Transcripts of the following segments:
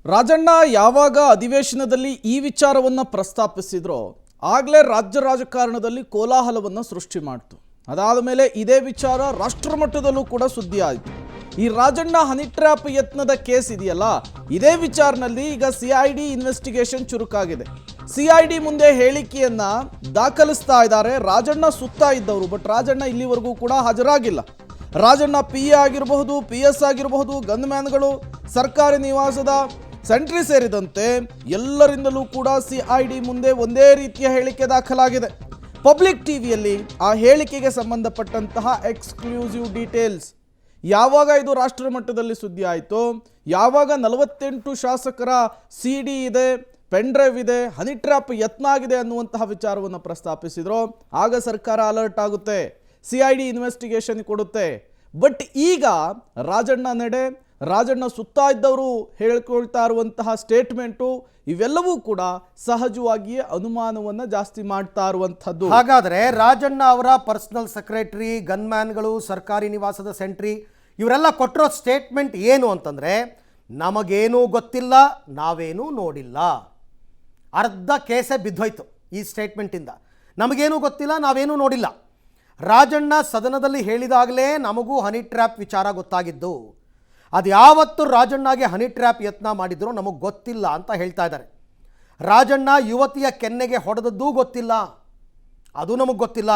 ರಾಜಣ್ಣ ಯಾವಾಗ ಅಧಿವೇಶನದಲ್ಲಿ ಈ ವಿಚಾರವನ್ನು ಪ್ರಸ್ತಾಪಿಸಿದ್ರೋ ಆಗಲೇ ರಾಜ್ಯ ರಾಜಕಾರಣದಲ್ಲಿ ಕೋಲಾಹಲವನ್ನು ಸೃಷ್ಟಿ ಮಾಡಿತು. ಅದಾದ ಮೇಲೆ ಇದೇ ವಿಚಾರ ರಾಷ್ಟ್ರಮಟ್ಟದಲ್ಲೂ ಕೂಡ ಸುದ್ದಿ ಆಯಿತು. ಈ ರಾಜಣ್ಣ ಹನಿ ಟ್ರ್ಯಾಪ್ ಯತ್ನದ ಕೇಸ್ ಇದೆಯಲ್ಲ, ಇದೇ ವಿಚಾರದಲ್ಲಿ ಈಗ ಸಿಐಡಿ ಇನ್ವೆಸ್ಟಿಗೇಷನ್ ಚುರುಕಾಗಿದೆ. ಸಿಐಡಿ ಮುಂದೆ ಹೇಳಿಕೆಯನ್ನ ದಾಖಲಿಸ್ತಾ ಇದ್ದಾರೆ ರಾಜಣ್ಣ ಸುತ್ತ ಇದ್ದವರು. ಬಟ್ ರಾಜಣ್ಣ ಇಲ್ಲಿವರೆಗೂ ಕೂಡ ಹಾಜರಾಗಿಲ್ಲ. ರಾಜಣ್ಣ PA ಆಗಿರಬಹುದು, PS ಆಗಿರಬಹುದು, ಗನ್ಮ್ಯಾನ್ಗಳು, ಸರ್ಕಾರಿ ನಿವಾಸದ ಸೆಂಟ್ರಿ ಸೇರಿದಂತೆ ಎಲ್ಲರಿಂದಲೂ ಕೂಡ ಸಿಐಡಿ ಮುಂದೆ ಒಂದೇ ರೀತಿಯ ಹೇಳಿಕೆ ದಾಖಲಾಗಿದೆ. ಪಬ್ಲಿಕ್ ಟಿವಿಯಲ್ಲಿ ಆ ಹೇಳಿಕೆಗೆ ಸಂಬಂಧಪಟ್ಟಂತಹ ಎಕ್ಸ್ಕ್ಲೂಸಿವ್ ಡೀಟೇಲ್ಸ್ ಯಾವಾಗ ಇದು ರಾಷ್ಟ್ರ ಮಟ್ಟದಲ್ಲಿ ಸುದ್ದಿ ಆಯಿತು, ಯಾವಾಗ 48 ಶಾಸಕರ CD ಇದೆ, ಪೆನ್ ಡ್ರೈವ್ ಇದೆ, ಹನಿ ಟ್ರ್ಯಾಪ್ ಯತ್ನ ಆಗಿದೆ ಅನ್ನುವಂತಹ ವಿಚಾರವನ್ನು ಪ್ರಸ್ತಾಪಿಸಿದ್ರು, ಆಗ ಸರ್ಕಾರ ಅಲರ್ಟ್ ಆಗುತ್ತೆ, ಸಿಐಡಿ ಇನ್ವೆಸ್ಟಿಗೇಷನ್ ಕೊಡುತ್ತೆ. ಬಟ್ ಈಗ ರಾಜಣ್ಣ ನಡೆ, ರಾಜಣ್ಣ ಸುತ್ತ ಇದ್ದವರು ಹೇಳ್ಕೊಳ್ತಾ ಇರುವಂತಹ ಸ್ಟೇಟ್ಮೆಂಟು ಇವೆಲ್ಲವೂ ಕೂಡ ಸಹಜವಾಗಿಯೇ ಅನುಮಾನವನ್ನು ಜಾಸ್ತಿ ಮಾಡ್ತಾ ಇರುವಂಥದ್ದು. ಹಾಗಾದರೆ ರಾಜಣ್ಣ ಅವರ ಪರ್ಸನಲ್ ಸೆಕ್ರೆಟರಿ, ಗನ್ಮ್ಯಾನ್ಗಳು, ಸರ್ಕಾರಿ ನಿವಾಸದ ಸೆಂಟ್ರಿ ಇವರೆಲ್ಲ ಕೊಟ್ಟಿರೋ ಸ್ಟೇಟ್ಮೆಂಟ್ ಏನು ಅಂತಂದರೆ, ನಮಗೇನೂ ಗೊತ್ತಿಲ್ಲ, ನಾವೇನೂ ನೋಡಿಲ್ಲ. ಅರ್ಧ ಕೇಸೇ ಬಿದ್ದೋಯ್ತು ಈ ಸ್ಟೇಟ್ಮೆಂಟಿಂದ. ನಮಗೇನೂ ಗೊತ್ತಿಲ್ಲ, ನಾವೇನೂ ನೋಡಿಲ್ಲ. ರಾಜಣ್ಣ ಸದನದಲ್ಲಿ ಹೇಳಿದಾಗಲೇ ನಮಗೂ ಹನಿ ಟ್ರ್ಯಾಪ್ ವಿಚಾರ ಗೊತ್ತಾಗಿದ್ದು. ಅದು ಯಾವತ್ತು ರಾಜಣ್ಣಗೆ ಹನಿ ಟ್ರ್ಯಾಪ್ ಯತ್ನ ಮಾಡಿದ್ರು ನಮಗೆ ಗೊತ್ತಿಲ್ಲ ಅಂತ ಹೇಳ್ತಾ ಇದ್ದಾರೆ. ರಾಜಣ್ಣ ಯುವತಿಯ ಕೆನ್ನೆಗೆ ಹೊಡೆದದ್ದೂ ಗೊತ್ತಿಲ್ಲ, ಅದು ನಮಗೆ ಗೊತ್ತಿಲ್ಲ.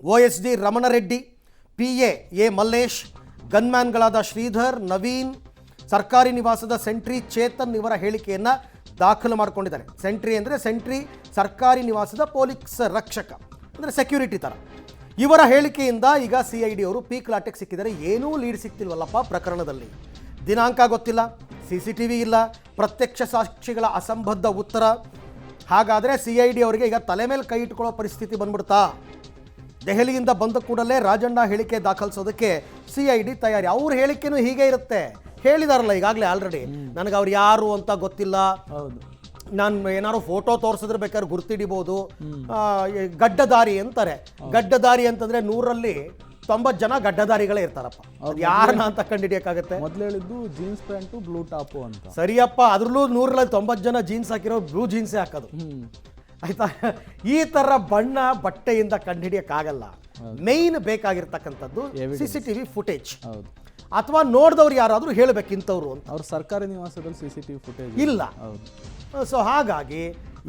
OSD Ramanareddy, PA A Mallesh, ಗನ್ಮ್ಯಾನ್ಗಳಾದ ಶ್ರೀಧರ್, ನವೀನ್, ಸರ್ಕಾರಿ ನಿವಾಸದ ಸೆಂಟ್ರಿ ಚೇತನ್ ಇವರ ಹೇಳಿಕೆಯನ್ನು ದಾಖಲು ಮಾಡಿಕೊಂಡಿದ್ದಾರೆ. ಸೆಂಟ್ರಿ ಅಂದರೆ ಸೆಂಟ್ರಿ ಸರ್ಕಾರಿ ನಿವಾಸದ ಪೊಲೀಸ್ ರಕ್ಷಕ, ಅಂದರೆ ಸೆಕ್ಯೂರಿಟಿ ಥರ. ಇವರ ಹೇಳಿಕೆಯಿಂದ ಈಗ CID ಅವರು ಪೀಕ್ಲಾಟೆಗೆ ಸಿಕ್ಕಿದ್ದಾರೆ. ಏನೂ ಲೀಡ್ ಸಿಗ್ತಿಲ್ವಲ್ಲಪ್ಪ ಪ್ರಕರಣದಲ್ಲಿ. ದಿನಾಂಕ ಗೊತ್ತಿಲ್ಲ, CCTV ಇಲ್ಲ, ಪ್ರತ್ಯಕ್ಷ ಸಾಕ್ಷಿಗಳ ಅಸಂಬದ್ಧ ಉತ್ತರ. ಹಾಗಾದರೆ CID ಅವರಿಗೆ ಈಗ ತಲೆ ಮೇಲೆ ಕೈ ಇಟ್ಕೊಳ್ಳೋ ಪರಿಸ್ಥಿತಿ ಬಂದ್ಬಿಡ್ತಾ? ದೆಹಲಿಯಿಂದ ಬಂದ ಕೂಡಲೇ ರಾಜಣ್ಣ ಹೇಳಿಕೆ ದಾಖಲಿಸೋದಕ್ಕೆ CID ತಯಾರಿ. ಅವ್ರ ಹೇಳಿಕೆನೂ ಹೀಗೆ ಇರುತ್ತೆ. ಹೇಳಿದಾರಲ್ಲ ಈಗಾಗಲೇ ಆಲ್ರೆಡಿ, ನನಗೆ ಅವ್ರು ಯಾರು ಅಂತ ಗೊತ್ತಿಲ್ಲ, ನಾನು ಏನಾದ್ರು ಫೋಟೋ ತೋರಿಸಿದ್ರೆ ಬೇಕಾದ್ರೆ ಗುರ್ತಿಡಿಬೋದು, ಗಡ್ಡದಾರಿ ಅಂತಾರೆ. ಗಡ್ಡದಾರಿ ಅಂತಂದ್ರೆ 100ರಲ್ಲಿ 90 ಜನ ಗಡ್ಡದಾರಿಗಳೇ ಇರ್ತಾರಪ್ಪ. ಯಾರನ್ನ ಅಂತ ಕಂಡುಹಿಡಿಯಕ್ಕಾಗತ್ತೆ? ಮೊದಲು ಹೇಳಿದ್ದು ಜೀನ್ಸ್ ಪ್ಯಾಂಟು ಬ್ಲೂ ಟಾಪು ಅಂತ. ಸರಿಯಪ್ಪ, ಅದ್ರಲ್ಲೂ 100ರಲ್ಲಿ 90 ಜನ ಜೀನ್ಸ್ ಹಾಕಿರೋ ಬ್ಲೂ ಜೀನ್ಸೇ ಹಾಕೋದು, ಆಯ್ತಾ? ಈ ಥರ ಬಣ್ಣ ಬಟ್ಟೆಯಿಂದ ಕಂಡುಹಿಡಿಯಕ್ಕಾಗಲ್ಲ. ಮೇಯ್ನ್ ಬೇಕಾಗಿರ್ತಕ್ಕಂಥದ್ದು CCTV ಫುಟೇಜ್, ಅಥವಾ ನೋಡಿದವ್ರು ಯಾರಾದರೂ ಹೇಳಬೇಕು ಇಂಥವ್ರು ಅಂತ. ಅವ್ರ ಸರ್ಕಾರಿ ನಿವಾಸದಲ್ಲಿ CCTV ಫುಟೇಜ್ ಇಲ್ಲ. ಸೊ ಹಾಗಾಗಿ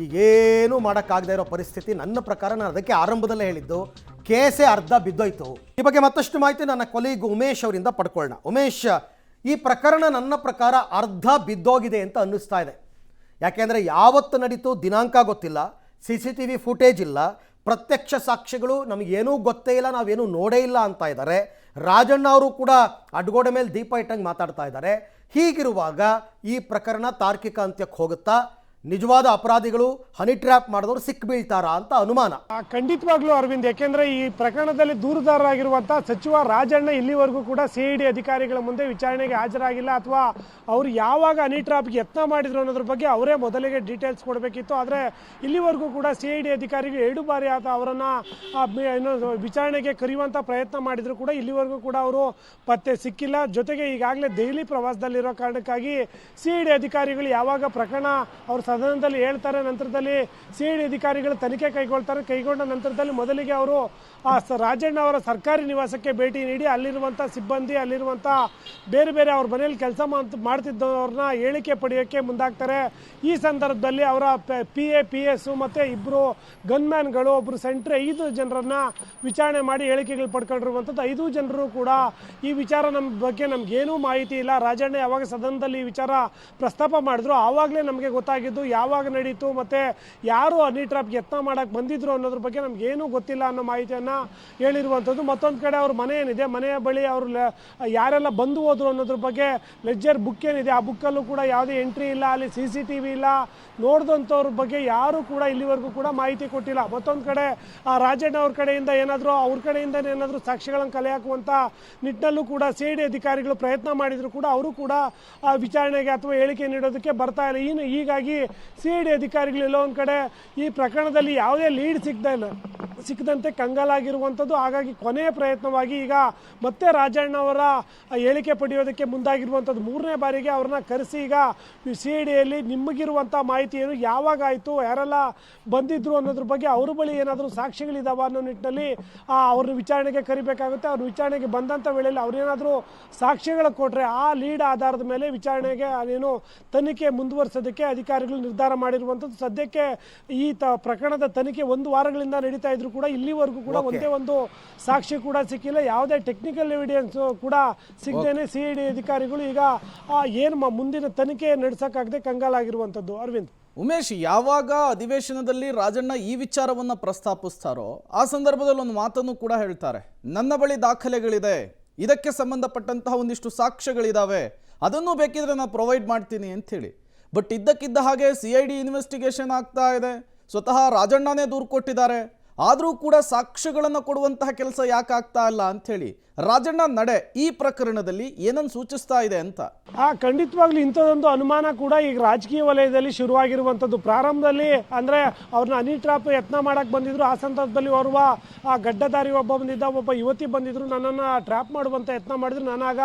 ಈಗೇನು ಮಾಡೋಕ್ಕಾಗದೇ ಇರೋ ಪರಿಸ್ಥಿತಿ ನನ್ನ ಪ್ರಕಾರ. ನಾನು ಅದಕ್ಕೆ ಆರಂಭದಲ್ಲೇ ಹೇಳಿದ್ದು, ಕೇಸೇ ಅರ್ಧ ಬಿದ್ದೋಯ್ತು. ಈ ಬಗ್ಗೆ ಮತ್ತಷ್ಟು ಮಾಹಿತಿ ನನ್ನ ಕೊಲೀಗ್ ಉಮೇಶ್ ಅವರಿಂದ ಪಡ್ಕೊಳ್ಳೋಣ. ಉಮೇಶ್, ಈ ಪ್ರಕರಣ ನನ್ನ ಪ್ರಕಾರ ಅರ್ಧ ಬಿದ್ದೋಗಿದೆ ಅಂತ ಅನ್ನಿಸ್ತಾ ಇದೆ. ಯಾಕೆಂದರೆ ಯಾವತ್ತು ನಡೀತು ದಿನಾಂಕ ಗೊತ್ತಿಲ್ಲ, CCTV ಫುಟೇಜ್ ಇಲ್ಲ, ಪ್ರತ್ಯಕ್ಷ ಸಾಕ್ಷಿಗಳು ನಮಗೇನೂ ಗೊತ್ತೇ ಇಲ್ಲ, ನಾವೇನೂ ನೋಡೇ ಇಲ್ಲ ಅಂತ ಇದ್ದಾರೆ. ರಾಜಣ್ಣ ಅವರು ಕೂಡ ಅಡ್ಗೋಡೆ ಮೇಲೆ ದೀಪ ಇಟ್ಟಂಗೆ ಮಾತಾಡ್ತಾ ಇದ್ದಾರೆ. ಹೀಗಿರುವಾಗ ಈ ಪ್ರಕರಣ ತಾರ್ಕಿಕ ಅಂತ್ಯಕ್ಕೆ ಹೋಗುತ್ತಾ? ನಿಜವಾದ ಅಪರಾಧಿಗಳು, ಹನಿ ಟ್ರ್ಯಾಪ್ ಮಾಡಿದವರು ಸಿಕ್ಬೀಳ್ತಾರಾ ಅಂತ ಅನುಮಾನ. ಖಂಡಿತವಾಗ್ಲೂ ಅರವಿಂದ್, ಯಾಕೆಂದ್ರೆ ಈ ಪ್ರಕರಣದಲ್ಲಿ ದೂರುದಾರರಾಗಿರುವಂತಹ ಸಚಿವ ರಾಜಣ್ಣ ಇಲ್ಲಿವರೆಗೂ ಕೂಡ CID ಅಧಿಕಾರಿಗಳ ಮುಂದೆ ವಿಚಾರಣೆಗೆ ಹಾಜರಾಗಿಲ್ಲ, ಅಥವಾ ಅವರು ಯಾವಾಗ ಹನಿ ಟ್ರ್ಯಾಪ್ಗೆ ಯತ್ನ ಮಾಡಿದ್ರು ಅನ್ನೋದ್ರ ಬಗ್ಗೆ ಅವರೇ ಮೊದಲಿಗೆ ಡೀಟೇಲ್ಸ್ ಕೊಡಬೇಕಿತ್ತು. ಆದರೆ ಇಲ್ಲಿವರೆಗೂ ಕೂಡ CID ಅಧಿಕಾರಿಗಳು 2 ಬಾರಿ ಅವರನ್ನು ವಿಚಾರಣೆಗೆ ಕರೆಯುವಂಥ ಪ್ರಯತ್ನ ಮಾಡಿದ್ರು ಕೂಡ ಇಲ್ಲಿವರೆಗೂ ಕೂಡ ಅವರು ಪತ್ತೆ ಸಿಕ್ಕಿಲ್ಲ. ಜೊತೆಗೆ ಈಗಾಗಲೇ ದೆಹಲಿ ಪ್ರವಾಸದಲ್ಲಿರೋ ಕಾರಣಕ್ಕಾಗಿ CID ಅಧಿಕಾರಿಗಳು ಯಾವಾಗ ಪ್ರಕರಣ ಅವರು ಸದನದಲ್ಲಿ ಹೇಳ್ತಾರೆ, ನಂತರದಲ್ಲಿ CID ಅಧಿಕಾರಿಗಳು ತನಿಖೆ ಕೈಗೊಳ್ತಾರೆ. ಕೈಗೊಂಡ ನಂತರದಲ್ಲಿ ಮೊದಲಿಗೆ ಅವರು ರಾಜಣ್ಣ ಅವರ ಸರ್ಕಾರಿ ನಿವಾಸಕ್ಕೆ ಭೇಟಿ ನೀಡಿ ಅಲ್ಲಿರುವಂಥ ಸಿಬ್ಬಂದಿ, ಅಲ್ಲಿರುವಂಥ ಬೇರೆ ಬೇರೆ ಅವ್ರ ಮನೆಯಲ್ಲಿ ಕೆಲಸ ಮಾಡ್ತಿದ್ದವ್ರನ್ನ ಹೇಳಿಕೆ ಪಡೆಯೋಕ್ಕೆ ಮುಂದಾಗ್ತಾರೆ. ಈ ಸಂದರ್ಭದಲ್ಲಿ ಅವರ PA PS ಮತ್ತು 2 ಗನ್ಮ್ಯಾನ್ಗಳು, ಒಬ್ಬರು ಸೆಂಟ್ರಿ, 5 ಜನರನ್ನ ವಿಚಾರಣೆ ಮಾಡಿ ಹೇಳಿಕೆಗಳು ಪಡ್ಕೊಂಡಿರುವಂಥದ್ದು. 5 ಜನರು ಕೂಡ ಈ ವಿಚಾರ ನಮ್ಮ ಬಗ್ಗೆ ನಮಗೇನೂ ಮಾಹಿತಿ ಇಲ್ಲ, ರಾಜಣ್ಣ ಯಾವಾಗ ಸದನದಲ್ಲಿ ಈ ವಿಚಾರ ಪ್ರಸ್ತಾಪ ಮಾಡಿದ್ರು ಆವಾಗಲೇ ನಮಗೆ ಗೊತ್ತಾಗಿದ್ದು, ಯಾವಾಗ ನಡೀತು ಮತ್ತು ಯಾರು ಹನಿ ಟ್ರ್ಯಾಪ್ಗೆ ಯತ್ನ ಮಾಡೋಕ್ಕೆ ಬಂದಿದ್ರು ಅನ್ನೋದ್ರ ಬಗ್ಗೆ ನಮಗೇನೂ ಗೊತ್ತಿಲ್ಲ ಅನ್ನೋ ಮಾಹಿತಿಯನ್ನು ಹೇಳಿರುವಂಥದ್ದು. ಮತ್ತೊಂದು ಕಡೆ ಅವ್ರ ಮನೆ ಏನಿದೆ, ಮನೆಯ ಬಳಿ ಅವರು ಯಾರೆಲ್ಲ ಬಂದು ಹೋದ್ರು ಅನ್ನೋದ್ರ ಬಗ್ಗೆ ಲೆಡ್ಜರ್ ಬುಕ್ ಏನಿದೆ, ಆ ಬುಕ್ಕಲ್ಲೂ ಕೂಡ ಯಾವುದೇ ಎಂಟ್ರಿ ಇಲ್ಲ, ಅಲ್ಲಿ CCTV ಇಲ್ಲ, ನೋಡಿದಂಥವ್ರ ಬಗ್ಗೆ ಯಾರೂ ಕೂಡ ಇಲ್ಲಿವರೆಗೂ ಕೂಡ ಮಾಹಿತಿ ಕೊಟ್ಟಿಲ್ಲ. ಮತ್ತೊಂದು ಕಡೆ ರಾಜಣ್ಣ ಅವ್ರ ಕಡೆಯಿಂದ ಏನಾದರೂ ಸಾಕ್ಷಿಗಳನ್ನು ಕಲೆ ಹಾಕುವಂಥ ನಿಟ್ಟಿನಲ್ಲೂ ಕೂಡ CID ಅಧಿಕಾರಿಗಳು ಪ್ರಯತ್ನ ಮಾಡಿದ್ರು ಕೂಡ ಅವರು ಕೂಡ ವಿಚಾರಣೆಗೆ ಅಥವಾ ಹೇಳಿಕೆ ನೀಡೋದಕ್ಕೆ ಬರ್ತಾ ಇಲ್ಲ. ಹೀಗಾಗಿ CID ಅಧಿಕಾರಿಗಳು ಎಲ್ಲೋ ಒಂದು ಕಡೆ ಈ ಪ್ರಕರಣದಲ್ಲಿ ಯಾವುದೇ ಲೀಡ್ ಸಿಗ್ತಾ ಇಲ್ಲ. ಸಿಕ್ಕದಂತೆ ಕಂಗಾಲಾಗಿರುವಂಥದ್ದು. ಹಾಗಾಗಿ ಕೊನೆಯ ಪ್ರಯತ್ನವಾಗಿ ಈಗ ಮತ್ತೆ ರಾಜಣ್ಣ ಅವರ ಹೇಳಿಕೆ ಪಡೆಯೋದಕ್ಕೆ ಮುಂದಾಗಿರುವಂಥದ್ದು. 3ನೇ ಬಾರಿಗೆ ಅವ್ರನ್ನ ಕರೆಸಿ ಈಗ CIDಯಲ್ಲಿ ನಿಮಗಿರುವಂಥ ಮಾಹಿತಿ ಏನು, ಯಾವಾಗ ಆಯಿತು, ಯಾರೆಲ್ಲ ಬಂದಿದ್ರು ಅನ್ನೋದ್ರ ಬಗ್ಗೆ ಅವ್ರ ಬಳಿ ಏನಾದರೂ ಸಾಕ್ಷಿಗಳಿದಾವ ಅನ್ನೋ ನಿಟ್ಟಿನಲ್ಲಿ ಅವ್ರನ್ನ ವಿಚಾರಣೆಗೆ ಕರಿಬೇಕಾಗುತ್ತೆ. ಅವ್ರ ವಿಚಾರಣೆಗೆ ಬಂದಂಥ ವೇಳೆಯಲ್ಲಿ ಅವ್ರೇನಾದರೂ ಸಾಕ್ಷ್ಯಗಳು ಕೊಟ್ಟರೆ ಆ ಲೀಡ್ ಆಧಾರದ ಮೇಲೆ ವಿಚಾರಣೆಗೆ ಅದೇನು ತನಿಖೆ ಮುಂದುವರಿಸೋದಕ್ಕೆ ಅಧಿಕಾರಿಗಳು ನಿರ್ಧಾರ ಮಾಡಿರುವಂಥದ್ದು. ಸದ್ಯಕ್ಕೆ ಈ ಪ್ರಕರಣದ ತನಿಖೆ 1 ವಾರಗಳಿಂದ ನಡೀತಾ ಇದ್ರು ಕೂಡ ಇಲ್ಲಿವರೆಗೂ ಕೂಡ ಒಂದೇ ಒಂದು ಸಾಕ್ಷಿ ಕೂಡ ಸಿಕ್ಕಿಲ್ಲ. ಯಾವುದೇ ಟೆಕ್ನಿಕಲ್ ಎವಿಡೆನ್ಸ್ ಕೂಡ ಸಿಗದೇನೆ CID ಅಧಿಕಾರಿಗಳು ಈಗ ಏನು ಮುಂದಿನ ತನಿಖೆ ನಡೆಸೋಕ್ಕಾಗದೆ ಕಂಗಾಲಾಗಿರುವಂಥದ್ದು. ಅರವಿಂದ್, ಉಮೇಶ್, ಯಾವಾಗ ಅಧಿವೇಶನದಲ್ಲಿ ರಾಜಣ್ಣ ಈ ವಿಚಾರವನ್ನು ಪ್ರಸ್ತಾಪಿಸ್ತಾರೋ ಆ ಸಂದರ್ಭದಲ್ಲಿ ಒಂದು ಮಾತನ್ನು ಕೂಡ ಹೇಳ್ತಾರೆ, ನನ್ನ ಬಳಿ ದಾಖಲೆಗಳಿದೆ, ಇದಕ್ಕೆ ಸಂಬಂಧಪಟ್ಟಂತಹ ಒಂದಿಷ್ಟು ಸಾಕ್ಷ್ಯಗಳಿದ್ದಾವೆ, ಅದನ್ನು ಬೇಕಿದ್ರೆ ನಾನು ಪ್ರೊವೈಡ್ ಮಾಡ್ತೀನಿ ಅಂಥೇಳಿ. ಬಟ್ ಇದ್ದಕ್ಕಿದ್ದ ಹಾಗೆ CID ಇನ್ವೆಸ್ಟಿಗೇಷನ್ ಆಗ್ತಾ ಇದೆ, ಸ್ವತಃ ರಾಜಣ್ಣನೇ ದೂರು ಕೊಟ್ಟಿದ್ದಾರೆ, ಆದರೂ ಕೂಡ ಸಾಕ್ಷ್ಯಗಳನ್ನು ಕೊಡುವಂತಹ ಕೆಲಸ ಯಾಕೆ ಆಗ್ತಾ ಇಲ್ಲ ಅಂಥೇಳಿ ರಾಜಣ್ಣ ನಡೆ ಈ ಪ್ರಕರಣದಲ್ಲಿ ಏನನ್ನು ಸೂಚಿಸ್ತಾ ಇದೆ ಅಂತ. ಖಂಡಿತವಾಗ್ಲೂ ಇಂಥದ್ದೊಂದು ಅನುಮಾನ ಕೂಡ ಈಗ ರಾಜಕೀಯ ವಲಯದಲ್ಲಿ ಶುರುವಾಗಿರುವಂಥದ್ದು. ಪ್ರಾರಂಭದಲ್ಲಿ ಅಂದರೆ ಅವ್ರನ್ನ ಹನಿ ಟ್ರಾಪ್ ಯತ್ನ ಮಾಡಕ್ಕೆ ಬಂದಿದ್ರು. ಆ ಸಂದರ್ಭದಲ್ಲಿ ಓರ್ವ ಗಡ್ಡಧಾರಿ ಒಬ್ಬ ಬಂದಿದ್ದ, ಒಬ್ಬ ಯುವತಿ ಬಂದಿದ್ರು, ನನ್ನನ್ನು ಟ್ರ್ಯಾಪ್ ಮಾಡುವಂಥ ಯತ್ನ ಮಾಡಿದ್ರು. ನಾನಾಗ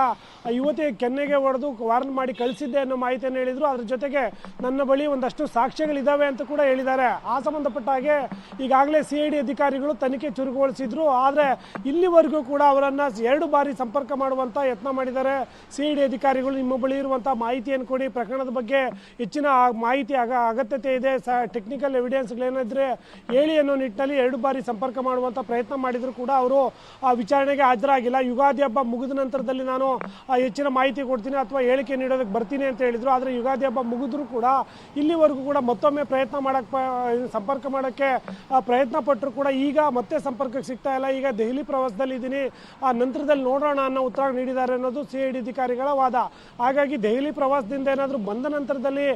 ಆ ಯುವತಿ ಕೆನ್ನೆಗೆ ಹೊಡೆದು ವಾರ್ನ್ ಮಾಡಿ ಕಳಿಸಿದ್ದೆ ಅನ್ನೋ ಮಾಹಿತಿಯನ್ನು ಹೇಳಿದರು. ಅದ್ರ ಜೊತೆಗೆ ನನ್ನ ಬಳಿ ಒಂದಷ್ಟು ಸಾಕ್ಷ್ಯಗಳಿದ್ದಾವೆ ಅಂತ ಕೂಡ ಹೇಳಿದ್ದಾರೆ. ಆ ಸಂಬಂಧಪಟ್ಟ ಹಾಗೆ ಈಗಾಗಲೇ CID ಅಧಿಕಾರಿಗಳು ತನಿಖೆ ಚುರುಕುಗೊಳಿಸಿದ್ರು. ಆದರೆ ಇಲ್ಲಿವರೆಗೂ ಕೂಡ ಅವರನ್ನು 2 ಬಾರಿ ಸಂಪರ್ಕ ಮಾಡುವಂಥ ಯತ್ನ ಮಾಡಿದ್ದಾರೆ CID ಅಧಿಕಾರಿಗಳು. ನಿಮ್ಮ ಬಳಿ ಇರುವಂಥ ಮಾಹಿತಿಯನ್ನು ಕೊಡಿ, ಪ್ರಕರಣದ ಬಗ್ಗೆ ಹೆಚ್ಚಿನ ಮಾಹಿತಿ ಅಗತ್ಯತೆ ಇದೆ, ಟೆಕ್ನಿಕಲ್ ಎವಿಡೆನ್ಸ್ಗಳೇನಿದ್ರೆ ಹೇಳಿ ಅನ್ನೋ ನಿಟ್ಟಿನಲ್ಲಿ 2 ಬಾರಿ ಸಂಪರ್ಕ ಮಾಡುವಂಥ ಪ್ರಯತ್ನ ಮಾಡಿದ್ರು ಕೂಡ ಅವರು ವಿಚಾರಣೆಗೆ ಹಾಜರಾಗಿಲ್ಲ. ಯುಗಾದಿ ಹಬ್ಬ ಮುಗಿದ ನಂತರದಲ್ಲಿ ನಾನು ಹೆಚ್ಚಿನ ಮಾಹಿತಿ ಕೊಡ್ತೀನಿ ಅಥವಾ ಹೇಳಿಕೆ ನೀಡೋದಕ್ಕೆ ಬರ್ತೀನಿ ಅಂತ ಹೇಳಿದರು. ಆದರೆ ಯುಗಾದಿ ಹಬ್ಬ ಮುಗಿದ್ರು ಕೂಡ ಇಲ್ಲಿವರೆಗೂ ಕೂಡ ಮತ್ತೊಮ್ಮೆ ಸಂಪರ್ಕ ಮಾಡೋಕ್ಕೆ ಪ್ರಯತ್ನ ಪಟ್ಟರು ಕೂಡ ಈಗ ಮತ್ತೆ ಸಂಪರ್ಕಕ್ಕೆ ಸಿಗ್ತಾ ಇಲ್ಲ. ಈಗ ದೆಹಲಿ ಪ್ರವಾಸದಲ್ಲಿ ಇದ್ದೀನಿ, ನಂತರದಲ್ಲಿ ನೋಡೋಣ ಅನ್ನೋ ಉತ್ತರ ನೀಡಿದ್ದಾರೆ ಅನ್ನೋದು CID ಅಧಿಕಾರಿಗಳ ವಾದ. ಹಾಗಾಗಿ ದೆಹಲಿ ಪ್ರವಾಸದಿಂದ ಏನಾದರೂ ಬಂದ ನಂತರದಲ್ಲಿ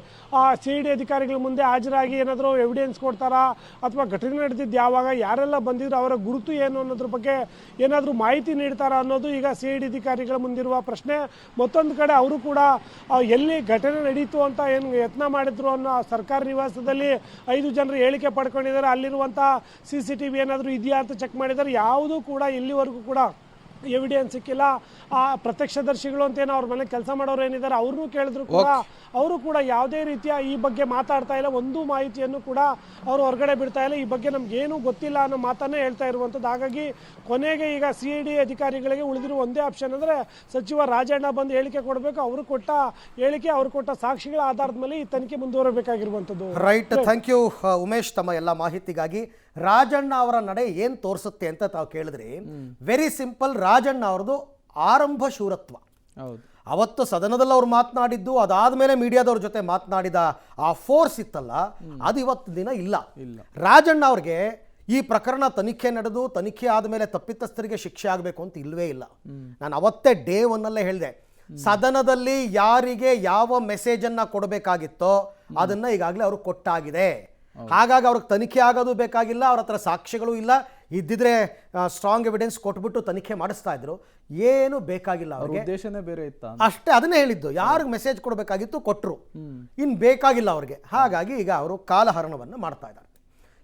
CID ಅಧಿಕಾರಿಗಳ ಮುಂದೆ ಹಾಜರಾಗಿ ಏನಾದರೂ ಎವಿಡೆನ್ಸ್ ಕೊಡ್ತಾರಾ ಅಥವಾ ಘಟನೆ ನಡೆದಿದ್ದು ಯಾವಾಗ, ಯಾರೆಲ್ಲ ಬಂದಿದ್ರು, ಅವರ ಗುರುತು ಏನು ಅನ್ನೋದ್ರ ಬಗ್ಗೆ ಏನಾದರೂ ಮಾಹಿತಿ ನೀಡ್ತಾರಾ ಅನ್ನೋದು ಈಗ CID ಅಧಿಕಾರಿಗಳ ಮುಂದಿರುವ ಪ್ರಶ್ನೆ. ಮತ್ತೊಂದು ಕಡೆ ಅವರು ಕೂಡ ಎಲ್ಲಿ ಘಟನೆ ನಡೀತು ಅಂತ ಏನು ಯತ್ನ ಮಾಡಿದ್ರು ಅನ್ನೋ ಸರ್ಕಾರಿ ನಿವಾಸದಲ್ಲಿ 5 ಜನರು ಹೇಳಿಕೆ ಪಡ್ಕೊಂಡಿದ್ದಾರೆ. ಅಲ್ಲಿರುವಂಥ CCTV ಏನಾದರೂ ಇದೆಯಾ ಅಂತ ಚೆಕ್ ಮಾಡಿದ್ದಾರೆ. ಯಾವುದೂ ಕೂಡ ಇಲ್ಲಿವರೆಗೂ ಕೂಡ ಎವಿಡೆನ್ಸ್ ಸಿಕ್ಕಿಲ್ಲ. ಪ್ರತ್ಯಕ್ಷದರ್ಶಿಗಳು ಅಂತೇನೋ ಅವ್ರ ಮನೆ ಕೆಲಸ ಮಾಡೋರು ಏನಿದ್ದಾರೆ ಅವ್ರನ್ನೂ ಕೇಳಿದ್ರು ಕೂಡ ಅವರು ಕೂಡ ಯಾವುದೇ ರೀತಿಯ ಈ ಬಗ್ಗೆ ಮಾತಾಡ್ತಾ ಇಲ್ಲ, ಒಂದು ಮಾಹಿತಿಯನ್ನು ಕೂಡ ಅವರು ಹೊರಗಡೆ ಬಿಡ್ತಾ ಇಲ್ಲ. ಈ ಬಗ್ಗೆ ನಮ್ಗೇನು ಗೊತ್ತಿಲ್ಲ ಅನ್ನೋ ಮಾತನ್ನೇ ಹೇಳ್ತಾ ಇರುವಂಥದ್ದು. ಹಾಗಾಗಿ ಕೊನೆಗೆ ಈಗ CID ಅಧಿಕಾರಿಗಳಿಗೆ ಉಳಿದಿರುವ ಒಂದೇ ಆಪ್ಷನ್ ಅಂದರೆ ಸಚಿವ ರಾಜಣ್ಣ ಬಂದು ಹೇಳಿಕೆ ಕೊಡಬೇಕು. ಅವರು ಕೊಟ್ಟ ಹೇಳಿಕೆ, ಅವರು ಕೊಟ್ಟ ಸಾಕ್ಷಿಗಳ ಆಧಾರದ ಮೇಲೆ ಈ ತನಿಖೆ ಮುಂದುವರಬೇಕಾಗಿರುವಂಥದ್ದು. ರೈಟ್, ಥ್ಯಾಂಕ್ ಯು ಉಮೇಶ್ ತಮ್ಮ ಎಲ್ಲ ಮಾಹಿತಿಗಾಗಿ. ರಾಜಣ್ಣ ಅವರ ನಡೆ ಏನು ತೋರಿಸುತ್ತೆ ಅಂತ ತಾವು ಕೇಳಿದ್ರಿ. ವೆರಿ ಸಿಂಪಲ್, ರಾಜಣ್ಣ ಅವ್ರದ್ದು ಆರಂಭ ಶೂರತ್ವ. ಹೌದು, ಅವತ್ತು ಸದನದಲ್ಲಿ ಅವ್ರು ಮಾತನಾಡಿದ್ದು, ಅದಾದ್ಮೇಲೆ ಮೀಡಿಯಾದವ್ರ ಜೊತೆ ಮಾತನಾಡಿದ ಆ ಫೋರ್ಸ್ ಇತ್ತಲ್ಲ, ಅದು ಇವತ್ತು ದಿನ ಇಲ್ಲ. ರಾಜಣ್ಣ ಅವ್ರಿಗೆ ಈ ಪ್ರಕರಣ ತನಿಖೆ ನಡೆದು ತನಿಖೆ ಆದಮೇಲೆ ತಪ್ಪಿತಸ್ಥರಿಗೆ ಶಿಕ್ಷೆ ಆಗಬೇಕು ಅಂತ ಇಲ್ವೇ ಇಲ್ಲ. ನಾನು ಅವತ್ತೇ ಡೇ 1 ಹೇಳಿದೆ, ಸದನದಲ್ಲಿ ಯಾರಿಗೆ ಯಾವ ಮೆಸೇಜನ್ನು ಕೊಡಬೇಕಾಗಿತ್ತೋ ಅದನ್ನು ಈಗಾಗಲೇ ಅವರು ಕೊಟ್ಟಾಗಿದೆ. ಹಾಗಾಗಿ ಅವ್ರಿಗೆ ತನಿಖೆ ಆಗೋದು ಬೇಕಾಗಿಲ್ಲ, ಅವ್ರ ಹತ್ರ ಸಾಕ್ಷ್ಯಗಳು ಇಲ್ಲ. ಇದ್ದಿದ್ರೆ ಸ್ಟ್ರಾಂಗ್ ಎವಿಡೆನ್ಸ್ ಕೊಟ್ಬಿಟ್ಟು ತನಿಖೆ ಮಾಡಿಸ್ತಾ ಇದ್ರು. ಏನು ಬೇಕಾಗಿಲ್ಲ ಅವ್ರಿಗೆ, ಉದ್ದೇಶನೇ ಬೇರೆ ಇತ್ತ ಅಷ್ಟೇ. ಅದನ್ನೇ ಹೇಳಿದ್ದು, ಯಾರಿಗೆ ಮೆಸೇಜ್ ಕೊಡಬೇಕಾಗಿತ್ತು ಕೊಟ್ಟರು, ಇನ್ನು ಬೇಕಾಗಿಲ್ಲ ಅವ್ರಿಗೆ. ಹಾಗಾಗಿ ಈಗ ಅವರು ಕಾಲಹರಣವನ್ನು ಮಾಡ್ತಾ ಇದ್ದಾರೆ.